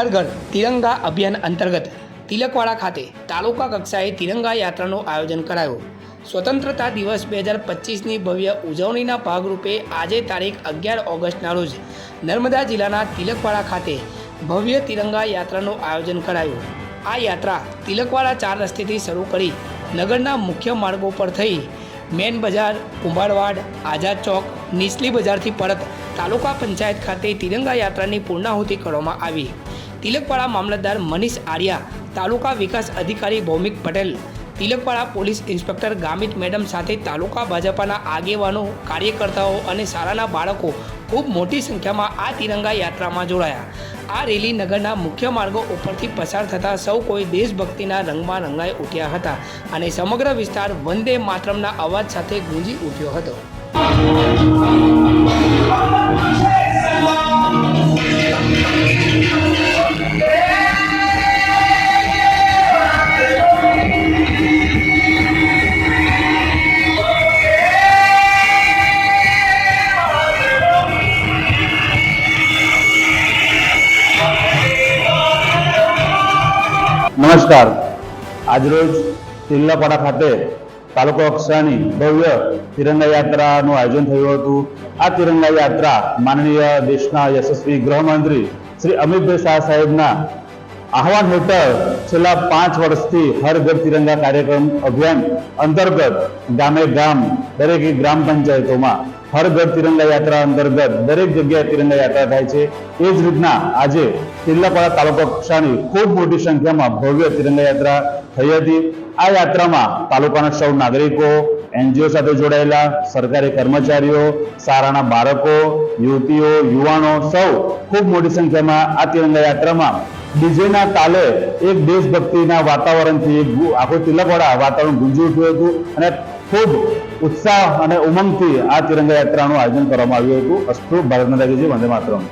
હર ઘર તિરંગા અભિયાન અંતર્ગત તિલકવાડા ખાતે તાલુકા કક્ષાએ તિરંગા યાત્રાનું આયોજન કરાયું। સ્વતંત્રતા દિવસ 2025ની ભવ્ય ઉજવણીના ભાગરૂપે આજે તારીખ 11 ઓગસ્ટના રોજ નર્મદા જિલ્લાના તિલકવાડા ખાતે ભવ્ય તિરંગા યાત્રાનું આયોજન કરાયું। આ યાત્રા તિલકવાડા 4 રસ્તેથી શરૂ કરી નગરના મુખ્ય માર્ગો પર થઈ મેન બજાર, કુંભારવાડ, આઝાદ ચોક, નીચલી બજારથી પરત તાલુકા પંચાયત ખાતે તિરંગા યાત્રાની પૂર્ણાહુતિ કરવામાં આવી। તિલકવાડા મામલતદાર મનીષ આર્યા, તાલુકા વિકાસ અધિકારી ભૌમિક Patel, Tilakwada police inspector Gamit madam સાથે તાલુકા ભાજપાના આગેવાનો, કાર્યકર્તાઓ અને શાળાના બાળકો ખૂબ મોટી સંખ્યામાં આ તિરંગા યાત્રામાં જોડાયા। આ રેલી નગરના મુખ્ય માર્ગો ઉપરથી પસાર થતાં સૌ કોઈ દેશભક્તિના રંગમાં રંગાઈ ઉઠ્યા હતા અને સમગ્ર વિસ્તાર વંદે માતરમના અવાજ સાથે ગુંજી ઉઠ્યો હતો। નમસ્કાર। આજરોજ તિલકવાડા ખાતે તાલુકા કક્ષાની ભવ્ય તિરંગા યાત્રાનું આયોજન થયું હતું। આ તિરંગા યાત્રા માનનીય દેશના યશસ્વી ગૃહમંત્રી શ્રી અમિતભાઈ શાહ સાહેબના આહવાન હેઠળ છેલ્લા 5 વર્ષથી હર ઘર તિરંગા કાર્યક્રમ અભિયાન અંતર્ગત ગામે ગામ દરેક ગ્રામ પંચાયતોમાં હર ઘર તિરંગા યાત્રા અંતર્ગત દરેક જગ્યાએ તિરંગા યાત્રા થાય છે। એ જ રીતના આજે તિલકવાડા તાલુકા કક્ષાની ખૂબ મોટી સંખ્યામાં ભવ્ય તિરંગા યાત્રા થઈ હતી। આ યાત્રામાં તાલુકાના સૌ નાગરિકો, એનજીઓ સાથે જોડાયેલા સરકારી કર્મચારીઓ, શાળાના બાળકો, યુવતીઓ, યુવાનો સૌ ખૂબ મોટી સંખ્યામાં આ તિરંગા યાત્રામાં ડીજેના તાલે એક દેશભક્તિના વાતાવરણથી આખું તિલકવાડા વાતાવરણ ગુંજી ઉઠ્યું હતું અને ખૂબ ઉત્સાહ અને ઉમંગથી આ તિરંગા યાત્રાનું આયોજન કરવામાં આવ્યું હતું। અસ્તુ ભારત માતા કી જય, વંદે માતરમ।